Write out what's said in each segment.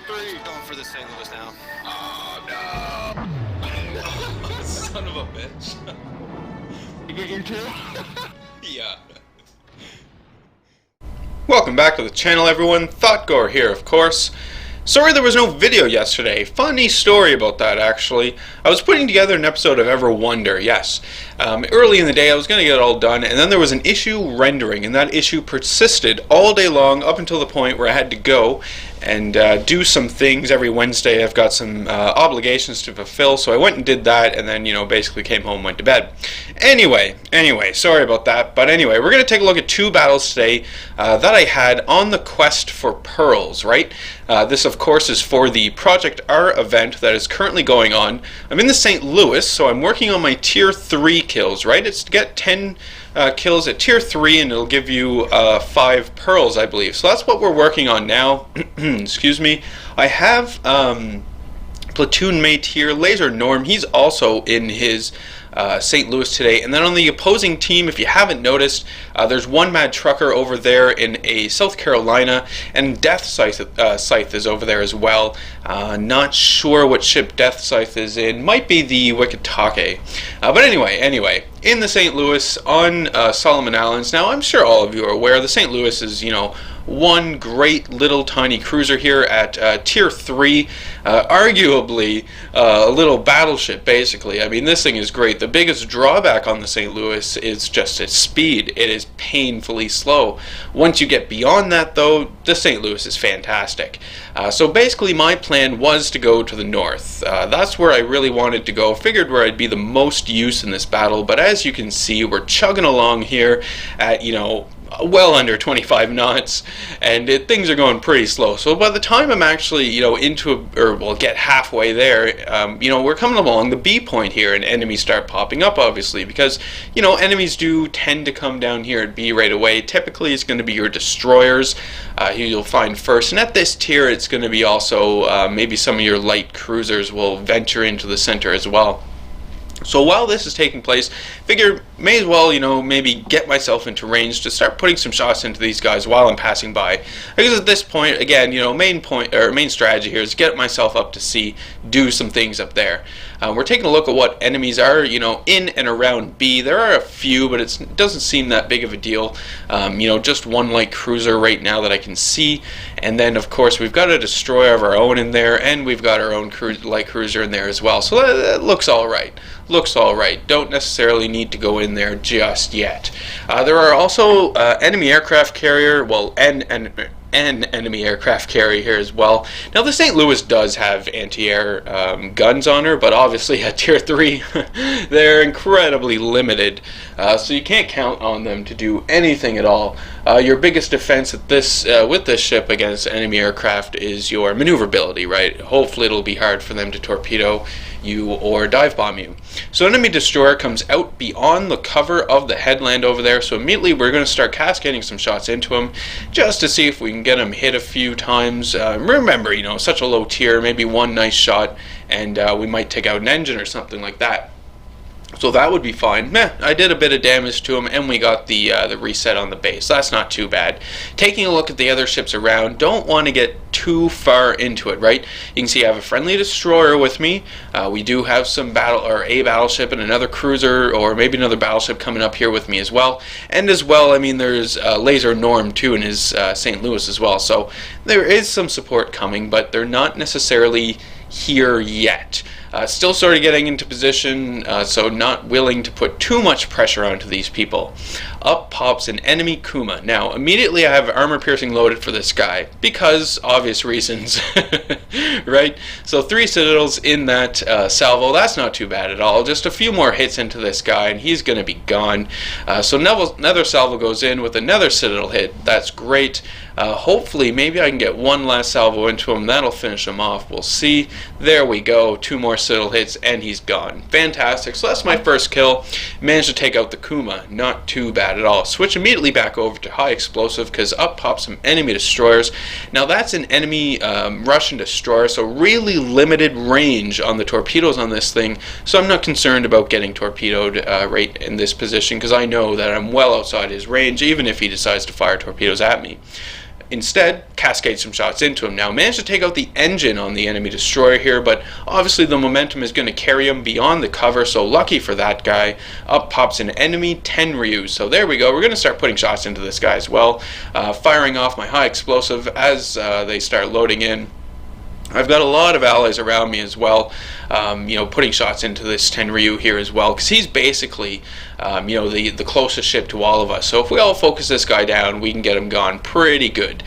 3. Going for the St. Louis now. Oh no! Son of a bitch. You get your 2? Yeah. Welcome back to the channel, everyone. Thotgor here, of course. Sorry there was no video yesterday. Funny story about that, actually. I was putting together an episode of Ever Wonder, yes. Early in the day I was going to get it all done, and then there was an issue rendering, and that issue persisted all day long up until the point where I had to go and do some things every Wednesday. I've got some obligations to fulfill, so I went and did that, and then, basically came home and went to bed. Anyway, sorry about that, but anyway, we're going to take a look at 2 battles today that I had on the quest for pearls, right? This, of course, is for the Project R event that is currently going on. I'm in the St. Louis, so I'm working on my Tier 3 kills, right? It's to get 10 kills at Tier 3, and it'll give you 5 pearls, I believe. So that's what we're working on now. Excuse me. I have platoon mate here, Laser Norm. He's also in his St. Louis today. And then on the opposing team, if you haven't noticed, there's one Mad Trucker over there in a South Carolina, and Death Scythe is over there as well. Not sure what ship Death Scythe is in. Might be the Wikitake. But anyway, in the St. Louis on Solomon Islands. Now, I'm sure all of you are aware the St. Louis is, one great little tiny cruiser here at Tier 3, arguably a little battleship, basically. I mean, this thing is great. The biggest drawback on the St. Louis is just its speed. It is painfully slow. Once you get beyond that, though, the St. Louis is fantastic. So basically, my plan was to go to the north. That's where I really wanted to go. Figured where I'd be the most use in this battle, but as you can see, we're chugging along here at, well under 25 knots, and things are going pretty slow. So by the time I'm actually, get halfway there, we're coming along the B point here, and enemies start popping up, obviously, because, enemies do tend to come down here at B right away. Typically, it's going to be your destroyers who you'll find first, and at this tier, it's going to be also maybe some of your light cruisers will venture into the center as well. So while this is taking place, figure may as well, maybe get myself into range to start putting some shots into these guys while I'm passing by. Because at this point, again, main strategy here is get myself up to C, do some things up there. We're taking a look at what enemies are, in and around B. There are a few, but it doesn't seem that big of a deal. Just one light cruiser right now that I can see, and then of course we've got a destroyer of our own in there, and we've got our own light cruiser in there as well. So that looks all right. Looks all right. Don't necessarily need to go in there just yet. There are also enemy aircraft carrier, and enemy aircraft carrier here as well. Now the St. Louis does have anti-air guns on her, but obviously at Tier 3 they're incredibly limited, so you can't count on them to do anything at all. Your biggest defense at this with this ship against enemy aircraft is your maneuverability, right? Hopefully it'll be hard for them to torpedo you or dive bomb you. So enemy destroyer comes out beyond the cover of the headland over there, so immediately we're going to start cascading some shots into him just to see if we can get him hit a few times. Remember, such a low tier, maybe one nice shot and we might take out an engine or something like that. So that would be fine. I did a bit of damage to him, and we got the reset on the base. That's not too bad. Taking a look at the other ships around, don't want to get too far into it, right? You can see I have a friendly destroyer with me. We do have a battleship and another cruiser, or maybe another battleship coming up here with me as well. And as well, there's Laser Norm too in his St. Louis as well. So there is some support coming, but they're not necessarily here yet. Still sort of getting into position, so not willing to put too much pressure onto these people. Up pops an enemy Kuma. Now, immediately I have armor piercing loaded for this guy, because obvious reasons, right? So 3 citadels in that salvo. That's not too bad at all. Just a few more hits into this guy, and he's going to be gone. So another salvo goes in with another citadel hit. That's great. Hopefully, maybe I can get one last salvo into him. That'll finish him off. We'll see. There we go. 2 more citadel hits, and he's gone. Fantastic. So that's my first kill. Managed to take out the Kuma. Not too bad at all. Switch immediately back over to high explosive, because up pops some enemy destroyers. Now that's an enemy Russian destroyer, so really limited range on the torpedoes on this thing. So I'm not concerned about getting torpedoed right in this position, because I know that I'm well outside his range, even if he decides to fire torpedoes at me. instead cascade some shots into him. Now managed to take out the engine on the enemy destroyer here, but obviously the momentum is going to carry him beyond the cover, so lucky for that guy, up pops an enemy Tenryu. So there we go, we're going to start putting shots into this guy as well, firing off my high explosive as they start loading in. I've got a lot of allies around me as well, putting shots into this Tenryu here as well, because he's basically, the closest ship to all of us. So if we all focus this guy down, we can get him gone pretty good.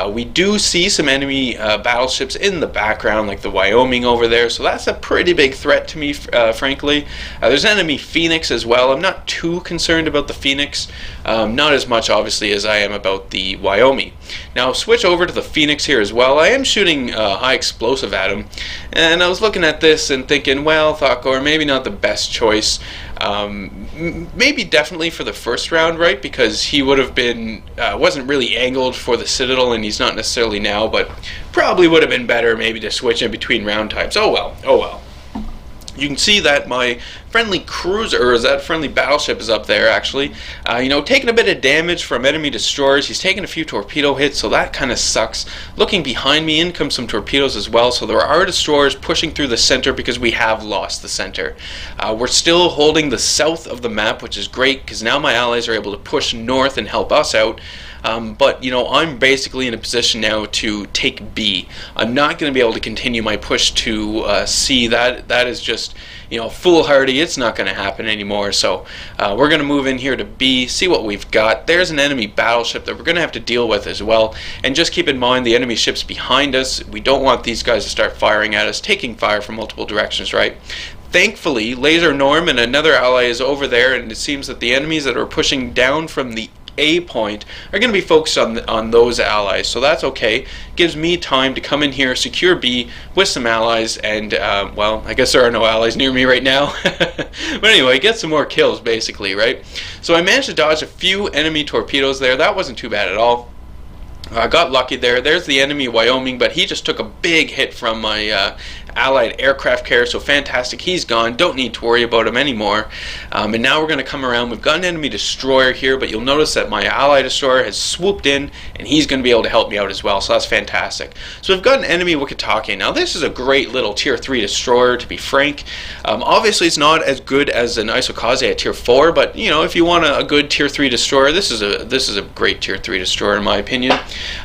We do see some enemy battleships in the background, like the Wyoming over there, so that's a pretty big threat to me, frankly. There's enemy Phoenix as well. I'm not too concerned about the Phoenix, not as much, obviously, as I am about the Wyoming. Now, switch over to the Phoenix here as well. I am shooting high explosive at him, and I was looking at this and thinking, well, Thotgor, maybe not the best choice. Maybe definitely for the first round, right? Because he would have been, wasn't really angled for the Citadel, and he's not necessarily now, but probably would have been better maybe to switch in between round types. Oh well, oh well. You can see that my friendly cruiser, or that friendly battleship is up there actually, taking a bit of damage from enemy destroyers. He's taking a few torpedo hits, so that kind of sucks. Looking behind me, in come some torpedoes as well, so there are destroyers pushing through the center because we have lost the center. We're still holding the south of the map, which is great because now my allies are able to push north and help us out. But I'm basically in a position now to take B. I'm not going to be able to continue my push to C. That is just foolhardy. It's not going to happen anymore. So we're going to move in here to B, see what we've got. There's an enemy battleship that we're going to have to deal with as well. And just keep in mind the enemy ships behind us. We don't want these guys to start firing at us, taking fire from multiple directions, right? Thankfully, Laser Norm and another ally is over there, and it seems that the enemies that are pushing down from the A point are going to be focused on those allies, so that's okay. Gives me time to come in here, secure B with some allies, and well, I guess there are no allies near me right now. But anyway, get some more kills basically, right? So I managed to dodge a few enemy torpedoes there. That wasn't too bad at all. I got lucky there. There's the enemy Wyoming, but he just took a big hit from my allied aircraft carrier, so fantastic. He's gone. Don't need to worry about him anymore. And now we're going to come around. We've got an enemy destroyer here, but you'll notice that my allied destroyer has swooped in, and he's going to be able to help me out as well, so that's fantastic. So we've got an enemy Minekaze. Now this is a great little tier 3 destroyer, to be frank. Obviously it's not as good as an Minekaze at tier 4, but if you want a good tier 3 destroyer, this is a great tier 3 destroyer in my opinion.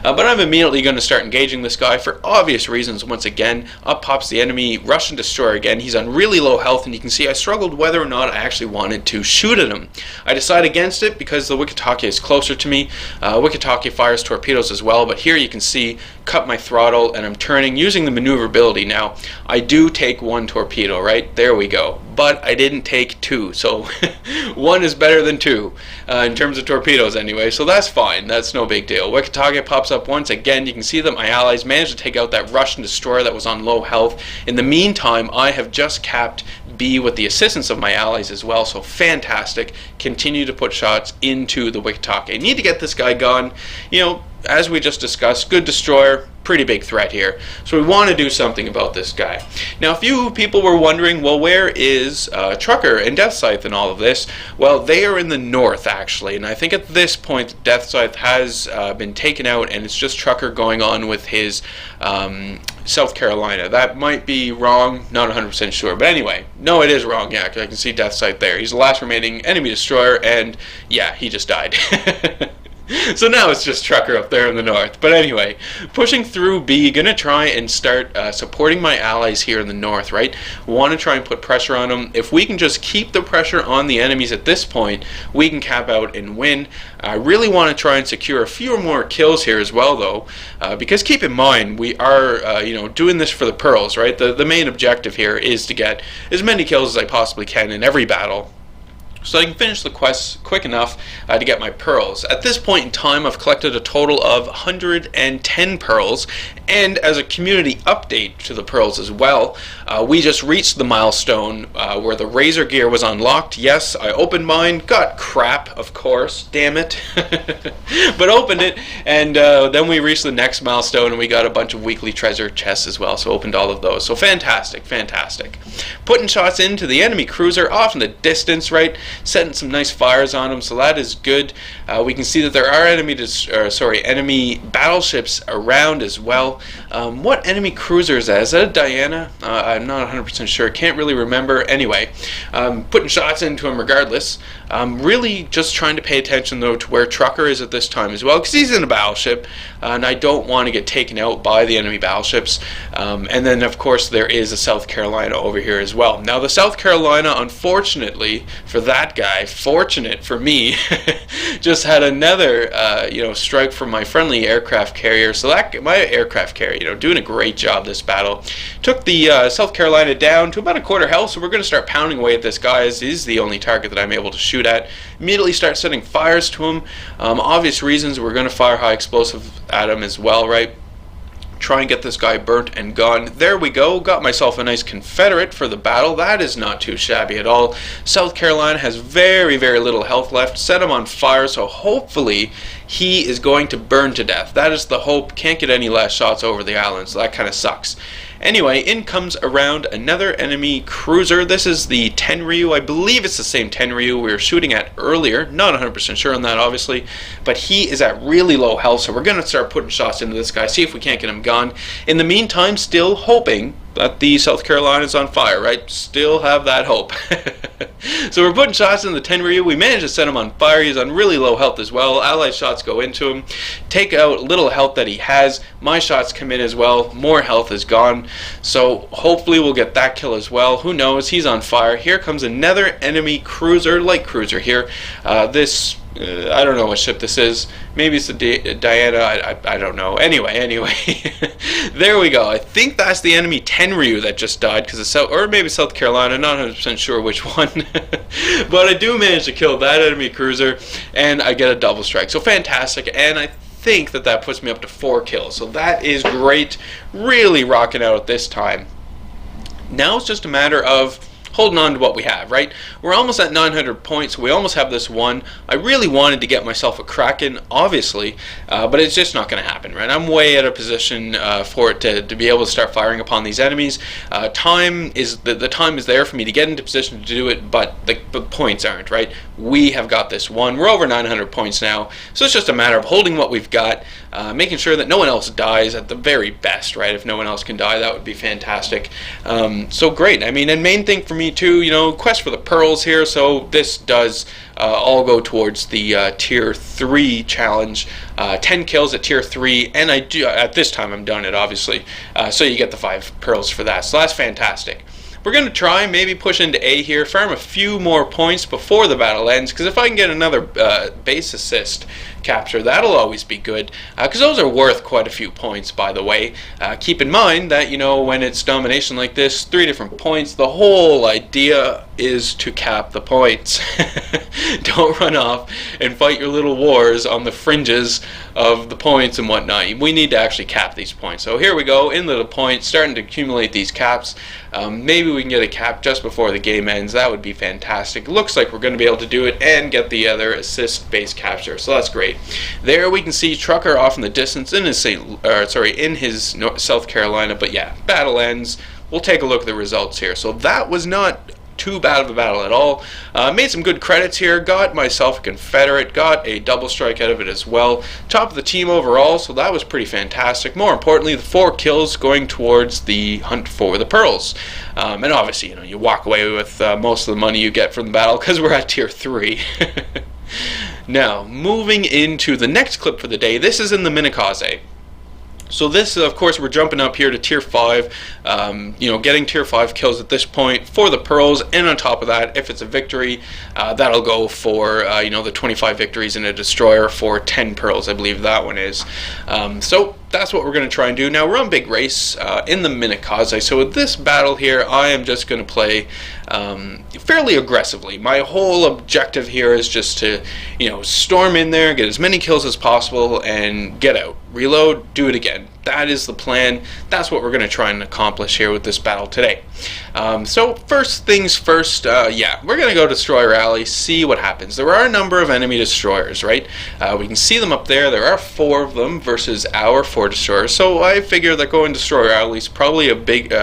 But I'm immediately going to start engaging this guy for obvious reasons. Once again, up pops the enemy Russian destroyer again. He's on really low health, and you can see I struggled whether or not I actually wanted to shoot at him. I decide against it because the Minekaze is closer to me. Minekaze fires torpedoes as well, but here you can see, cut my throttle, and I'm turning using the maneuverability. Now, I do take one torpedo, right? There we go. But I didn't take two, so one is better than two in terms of torpedoes anyway, so that's fine. That's no big deal. Minekaze pops up once again. You can see that my allies managed to take out that Russian destroyer that was on low health. In the meantime, I have just capped B with the assistance of my allies as well, so fantastic. Continue to put shots into the Minekaze. I need to get this guy gone. As we just discussed, good destroyer, pretty big threat here. So we want to do something about this guy. Now, a few people were wondering, well, where is Trucker and Death Scythe and all of this? Well, they are in the north, actually, and I think at this point, Death Scythe has been taken out, and it's just Trucker going on with his South Carolina. That might be wrong, not 100% sure, but anyway, no, it is wrong, yeah, I can see Death Scythe there. He's the last remaining enemy destroyer, and yeah, he just died. So now it's just Trucker up there in the north. But anyway, pushing through B, gonna try and start supporting my allies here in the north, right? Want to try and put pressure on them. If we can just keep the pressure on the enemies at this point, we can cap out and win. I really want to try and secure a few more kills here as well, though, because keep in mind, we are doing this for the pearls, right? The main objective here is to get as many kills as I possibly can in every battle, so I can finish the quest quick enough to get my pearls. At this point in time, I've collected a total of 110 pearls, and as a community update to the pearls as well, we just reached the milestone where the Razor gear was unlocked. Yes, I opened mine, got crap, of course, damn it, but opened it, and then we reached the next milestone, and we got a bunch of weekly treasure chests as well, so opened all of those. So fantastic, fantastic. Putting shots into the enemy cruiser off in the distance, right? Setting some nice fires on them, so that is good. We can see that there are enemy battleships around as well. What enemy cruiser is that? Is that a Diana? I'm not 100% sure. Can't really remember. Anyway, putting shots into him regardless. Really just trying to pay attention though to where Trucker is at this time as well, because he's in a battleship, and I don't want to get taken out by the enemy battleships. And then of course there is a South Carolina over here as well. Now the South Carolina, unfortunately for that guy, fortunate for me, just had another strike from my friendly aircraft carrier. So that my aircraft carrier, doing a great job this battle, took the South Carolina down to about a quarter health. So we're going to start pounding away at this guy, as he's the only target that I'm able to shoot at. Immediately start setting fires to him. Obvious reasons, we're going to fire high explosive at him as well, right? Try and get this guy burnt and gone. There we go. Got myself a nice Confederate for the battle. That is not too shabby at all. South Carolina has very, very little health left. Set him on fire, so hopefully he is going to burn to death. That is the hope. Can't get any last shots over the island, so that kind of sucks. Anyway, in comes around another enemy cruiser. This is the Tenryu. I believe it's the same Tenryu we were shooting at earlier. Not 100% sure on that, obviously. But he is at really low health, so we're going to start putting shots into this guy, see if we can't get him gone. In the meantime, still hoping that the South Carolina is on fire, right? Still have that hope. So we're putting shots in the Tenryu. We managed to set him on fire. He's on really low health as well. Allied shots go into him, take out little health that he has. My shots come in as well. More health is gone. So hopefully we'll get that kill as well. Who knows? He's on fire. Here comes another enemy cruiser, light cruiser here. I don't know what ship this is. Maybe it's the Diana. I don't know. Anyway, there we go. I think that's the enemy Tenryu that just died, because or maybe South Carolina. Not 100% sure which one. But I do manage to kill that enemy cruiser, and I get a double strike. So fantastic, and I think that puts me up to 4 kills. So that is great. Really rocking out at this time. Now it's just a matter of holding on to what we have, right? We're almost at 900 points. We almost have this one. I really wanted to get myself a Kraken, obviously, but it's just not going to happen, right? I'm way out of position for it to be able to start firing upon these enemies. The time is there for me to get into position to do it, but the points aren't, right? We have got this one. We're over 900 points now, so it's just a matter of holding what we've got, making sure that no one else dies at the very best, right? If no one else can die, that would be fantastic. So great. I mean, and main thing for me too, quest for the pearls here, so this does all go towards the tier 3 challenge. 10 kills at tier 3, and I do at this time I'm done it, obviously, so you get the 5 pearls for that, so that's fantastic. We're going to try maybe push into A here, farm a few more points before the battle ends, because if I can get another base assist capture, that'll always be good, because those are worth quite a few points, by the way. Keep in mind that, when it's domination like this, 3 different points, the whole idea is to cap the points. Don't run off and fight your little wars on the fringes of the points and whatnot. We need to actually cap these points. So here we go, in little points, starting to accumulate these caps. Maybe we can get a cap just before the game ends. That would be fantastic. Looks like we're going to be able to do it and get the other assist base capture, so that's great. There we can see Trucker off in the distance in his South Carolina, but yeah, battle ends. We'll take a look at the results here. So that was not too bad of a battle at all. Made some good credits here, got myself a Confederate, got a double strike out of it as well. Top of the team overall, so that was pretty fantastic. More importantly, the 4 kills going towards the hunt for the pearls. And obviously, you walk away with most of the money you get from the battle, because we're at tier 3. Now, moving into the next clip for the day, this is in the Minekaze. So this, of course, we're jumping up here to tier 5, getting tier 5 kills at this point for the pearls, and on top of that, if it's a victory, that'll go for, the 25 victories in a destroyer for 10 pearls, I believe that one is. So that's what we're going to try and do. Now, we're on big race in the Minekaze, so with this battle here, I am just going to play fairly aggressively. My whole objective here is just to, storm in there, get as many kills as possible, and get out. Reload, do it again. That is the plan. That's what we're going to try and accomplish here with this battle today. So first things first, we're going to go Destroyer Alley, see what happens. There are a number of enemy destroyers, right? We can see them up there. There are 4 of them versus our 4 destroyers. So I figure that going Destroyer Alley is probably a big,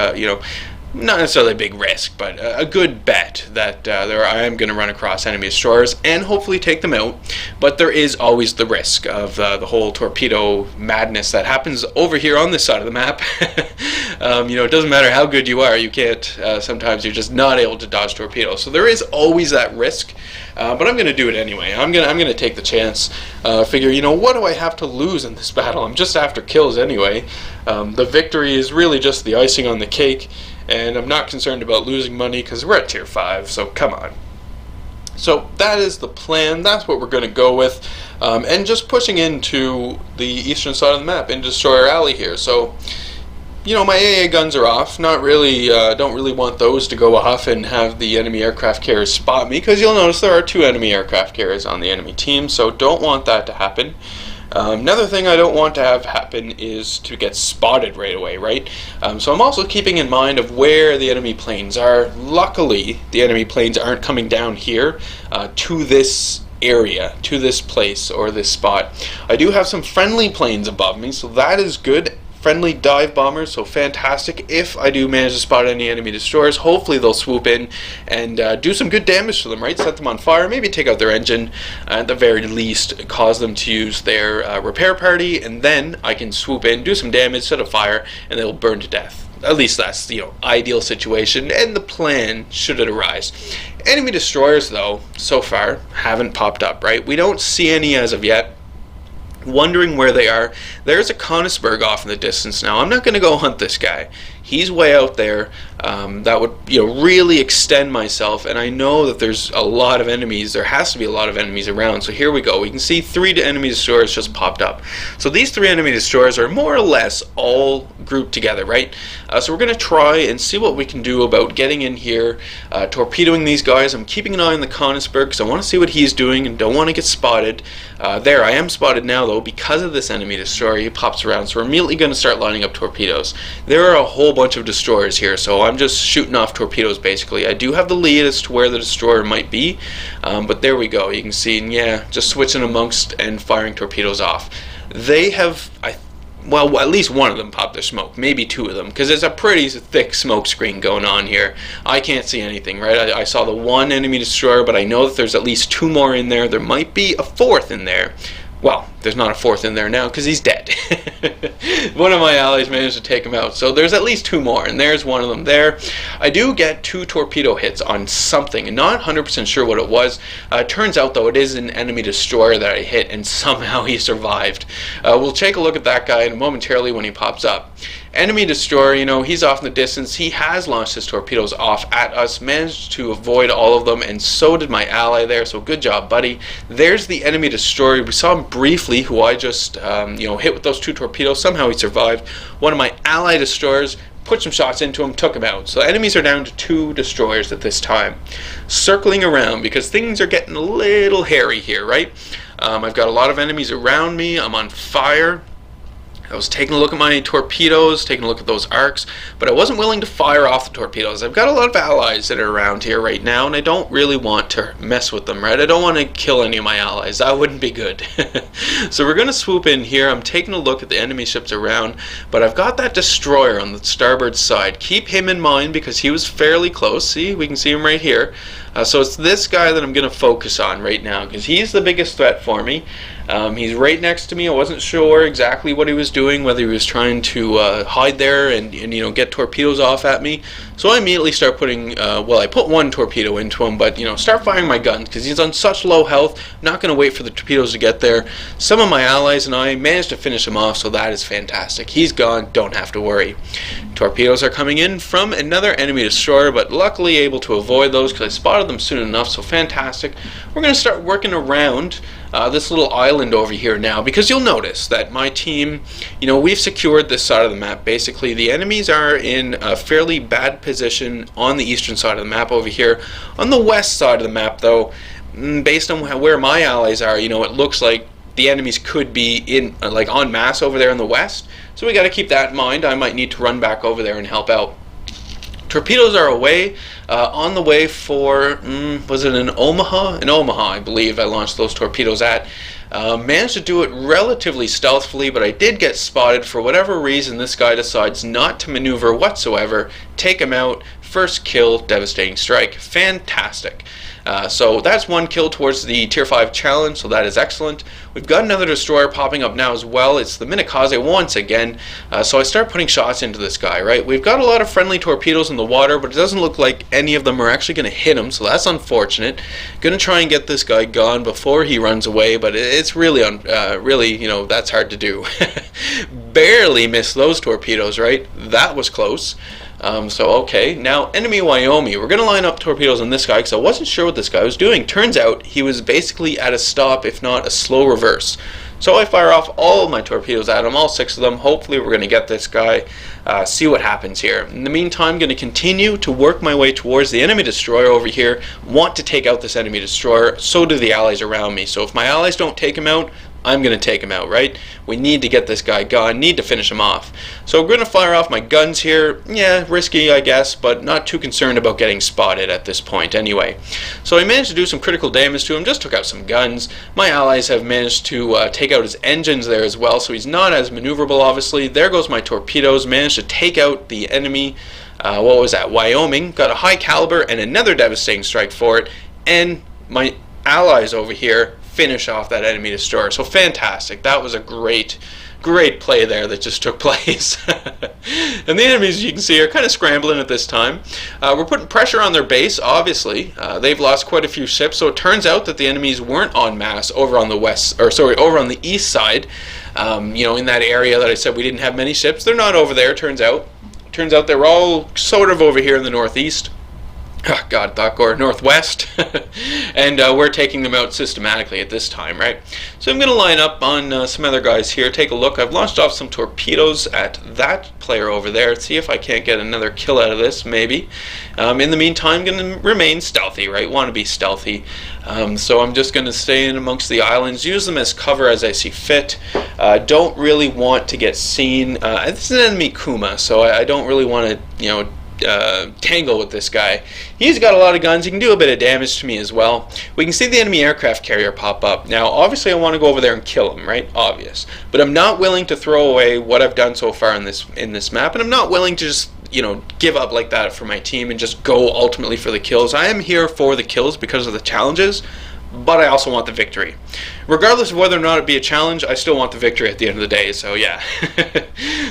not necessarily a big risk, but a good bet that I am going to run across enemy destroyers and hopefully take them out. But there is always the risk of the whole torpedo madness that happens over here on this side of the map. It doesn't matter how good you are, you can't. Sometimes you're just not able to dodge torpedoes. So there is always that risk. But I'm going to do it anyway. I'm going to take the chance. Figure, what do I have to lose in this battle? I'm just after kills anyway. The victory is really just the icing on the cake. And I'm not concerned about losing money because we're at tier 5, so come on. So that is the plan. That's what we're going to go with. And just pushing into the eastern side of the map, in Destroyer Alley here. So, my AA guns are off. Not really, don't really want those to go off and have the enemy aircraft carriers spot me, because you'll notice there are 2 enemy aircraft carriers on the enemy team, so don't want that to happen. Another thing I don't want to have happen is to get spotted right away, right? So I'm also keeping in mind of where the enemy planes are. Luckily, the enemy planes aren't coming down here to this area, to this place or this spot. I do have some friendly planes above me, so that is good. Friendly dive bombers, so fantastic. If I do manage to spot any enemy destroyers, hopefully they'll swoop in and do some good damage to them, right? Set them on fire, maybe take out their engine, at the very least cause them to use their repair party, and then I can swoop in, do some damage, set a fire, and they'll burn to death. At least that's the ideal situation and the plan should it arise. Enemy destroyers, though, so far haven't popped up, right? We don't see any as of yet. Wondering where they are. There's a Konigsberg off in the distance now. I'm not going to go hunt this guy. He's way out there. That would really extend myself, and I know that there's a lot of enemies. There has to be a lot of enemies around. So here we go. We can see 3 enemy destroyers just popped up. So these 3 enemy destroyers are more or less all grouped together, right? So we're going to try and see what we can do about getting in here, torpedoing these guys. I'm keeping an eye on the Konigsberg because I want to see what he's doing and don't want to get spotted. There, I am spotted now though because of this enemy destroyer. He pops around, so we're immediately going to start lining up torpedoes. There are a whole bunch of destroyers here, so I'm just shooting off torpedoes basically. I do have the lead as to where the destroyer might be, but there we go. You can see, yeah, just switching amongst and firing torpedoes off. They have, well, at least one of them popped their smoke, maybe 2 of them, because there's a pretty thick smoke screen going on here. I can't see anything, right? I saw the 1 enemy destroyer, but I know that there's at least 2 more in there. There might be a 4th in there. Well, there's not a 4th in there now because he's dead. One of my allies managed to take him out. So there's at least 2 more, and there's one of them there. I do get 2 torpedo hits on something, and not 100% sure what it was. Turns out, though, it is an enemy destroyer that I hit, and somehow he survived. We'll take a look at that guy momentarily when he pops up. Enemy destroyer, he's off in the distance. He has launched his torpedoes off at us, managed to avoid all of them, and so did my ally there, so good job, buddy. There's the enemy destroyer. We saw him briefly, who I just, hit with those 2 torpedoes. Somehow he survived. One of my ally destroyers put some shots into him, took him out. So enemies are down to 2 destroyers at this time. Circling around, because things are getting a little hairy here, right? I've got a lot of enemies around me. I'm on fire. I was taking a look at my torpedoes, taking a look at those arcs, but I wasn't willing to fire off the torpedoes. I've got a lot of allies that are around here right now, and I don't really want to mess with them, right? I don't want to kill any of my allies. That wouldn't be good. So we're going to swoop in here. I'm taking a look at the enemy ships around, but I've got that destroyer on the starboard side. Keep him in mind because he was fairly close. See, we can see him right here. So it's this guy that I'm going to focus on right now because he's the biggest threat for me. He's right next to me. I wasn't sure exactly what he was doing, whether he was trying to hide there and get torpedoes off at me. So I immediately start putting, I put 1 torpedo into him, but start firing my guns because he's on such low health. I'm not going to wait for the torpedoes to get there. Some of my allies and I managed to finish him off, so that is fantastic. He's gone. Don't have to worry. Torpedoes are coming in from another enemy destroyer, but luckily able to avoid those because I spotted them soon enough, so fantastic. We're going to start working around this little island over here now, because you'll notice that my team, we've secured this side of the map. Basically, the enemies are in a fairly bad position on the eastern side of the map over here. On the west side of the map, though, based on where my allies are, it looks like the enemies could be in en masse over there in the west. So we got to keep that in mind. I might need to run back over there and help out. Torpedoes are away, on the way for, was it in Omaha? In Omaha, I believe I launched those torpedoes at. Managed to do it relatively stealthily, but I did get spotted. For whatever reason, this guy decides not to maneuver whatsoever. Take him out. First kill, devastating strike. Fantastic. So that's one kill towards the tier 5 challenge, so that is excellent. We've got another destroyer popping up now as well. It's the Minekaze once again. So I start putting shots into this guy, right? We've got a lot of friendly torpedoes in the water, but it doesn't look like any of them are actually going to hit him, so that's unfortunate. Going to try and get this guy gone before he runs away, but it's really, you know, that's hard to do. Barely missed those torpedoes, right? That was close. So okay, now enemy Wyoming. We're going to line up torpedoes on this guy because I wasn't sure what this guy was doing. Turns out he was basically at a stop, if not a slow reverse. So I fire off all of my torpedoes at him, all 6 of them. Hopefully we're going to get this guy, see what happens here. In the meantime, I'm going to continue to work my way towards the enemy destroyer over here. Want to take out this enemy destroyer, so do the allies around me. So if my allies don't take him out, I'm going to take him out, right? We need to get this guy gone, need to finish him off. So I'm going to fire off my guns here. Yeah, risky, I guess, but not too concerned about getting spotted at this point anyway. So I managed to do some critical damage to him, just took out some guns. My allies have managed to take out his engines there as well, so he's not as maneuverable, obviously. There goes my torpedoes, managed to take out the enemy, what was that, Wyoming. Got a high caliber and another devastating strike for it, and my allies over here finish off that enemy destroyer. So fantastic. That was a great play there that just took place. And the enemies, as you can see, are kind of scrambling at this time. We're putting pressure on their base, obviously. They've lost quite a few ships, so it turns out that the enemies weren't en masse over on the over on the east side. You know, in that area that I said we didn't have many ships. They're not over there, turns out. Turns out they were all sort of over here in the northeast. Oh, God, Thotgor, northwest. And we're taking them out systematically at this time, right? So I'm going to line up on some other guys here. Take a look. I've launched off some torpedoes at that player over there. See if I can't get another kill out of this, maybe. In the meantime, I'm going to remain stealthy, right? Want to be stealthy. So I'm just going to stay in amongst the islands, use them as cover as I see fit. Don't really want to get seen. This is an enemy Kuma, so I don't really want to, you know, tangle with this guy. He's got a lot of guns. He can do a bit of damage to me as well. We can see the enemy aircraft carrier pop up. Now obviously I want to go over there and kill him, right? Obvious. But I'm not willing to throw away what I've done so far in this map, and I'm not willing to just, you know, give up like that for my team and just go ultimately for the kills. I am here for the kills because of the challenges, but I also want the victory. Regardless of whether or not it be a challenge, I still want the victory at the end of the day, so yeah.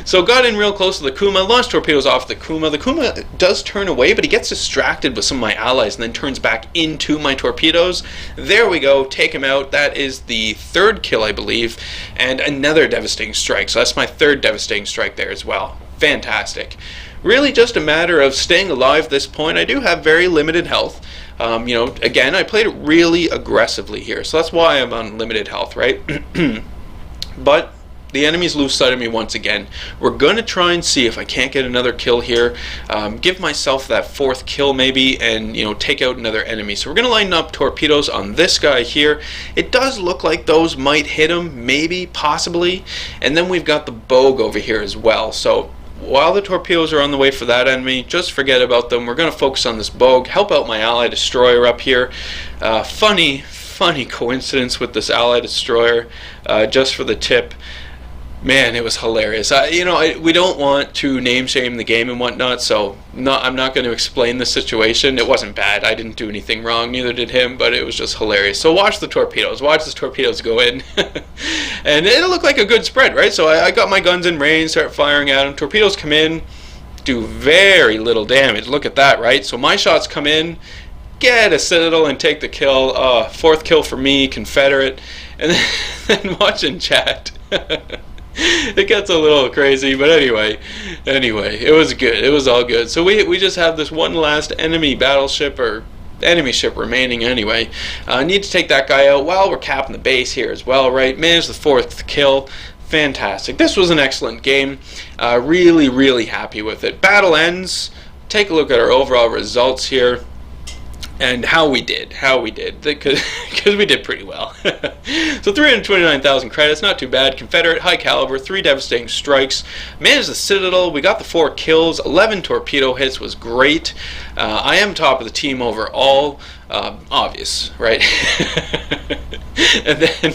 So got in real close to the Kuma, launched torpedoes off the Kuma. The Kuma does turn away, but he gets distracted with some of my allies and then turns back into my torpedoes. There we go, take him out. That is the 3rd kill, I believe, and another devastating strike. So that's my 3rd devastating strike there as well. Fantastic. Really just a matter of staying alive at this point. I do have very limited health. You know, again, I played it really aggressively here, so that's why I'm on limited health, right? But the enemies lose sight of me once again. We're going to try and see if I can't get another kill here. Give myself that 4th kill maybe, and, you know, take out another enemy. So we're going to line up torpedoes on this guy here. It does look like those might hit him, maybe, possibly. And then we've got the Bogue over here as well. So while the torpedoes are on the way for that enemy, just forget about them. We're going to focus on this Bogue, help out my ally destroyer up here. Funny coincidence with this ally destroyer, just for the tip. Man, it was hilarious. You know, we don't want to name shame the game and whatnot, so I'm not going to explain the situation. It wasn't bad. I didn't do anything wrong, neither did him, but it was just hilarious. So watch the torpedoes. Watch the torpedoes go in. And it'll look like a good spread, right? So I got my guns in range, start firing at them. Torpedoes come in, do very little damage. Look at that, right? So my shots come in, get a citadel and take the kill. 4th kill for me, Confederate. And then watch in chat. It gets a little crazy, but anyway, it was good. It was all good. So we just have this one last enemy battleship, or enemy ship remaining anyway. Need to take that guy out while we're capping the base here as well, right? Managed the 4th kill. Fantastic. This was an excellent game. Really happy with it. Battle ends. Take a look at our overall results here. And how we did, because we did pretty well. So 329,000 credits, not too bad. Confederate, high caliber, 3 devastating strikes. Managed the Citadel, we got the 4 kills, 11 torpedo hits, was great. I am top of the team overall. obvious, right? And then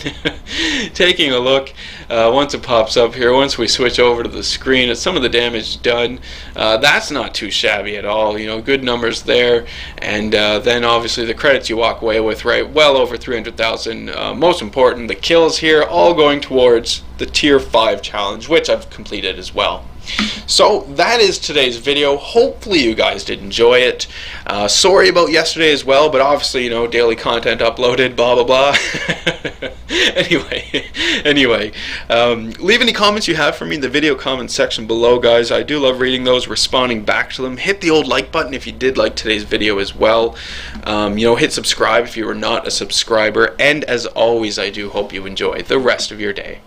taking a look, once it pops up here, once we switch over to the screen at some of the damage done, that's not too shabby at all. You know, good numbers there. And then obviously the credits you walk away with, right? Well over 300,000. Most important, the kills here all going towards the tier 5 challenge, which I've completed as well. So that is today's video. Hopefully you guys did enjoy it. Sorry about yesterday as well, but obviously, you know, daily content uploaded, blah blah blah. anyway, leave any comments you have for me in the video comment section below, guys. I do love reading those, responding back to them. Hit the old like button if you did like today's video as well. You know, hit subscribe if you were not a subscriber, and as always, I do hope you enjoy the rest of your day.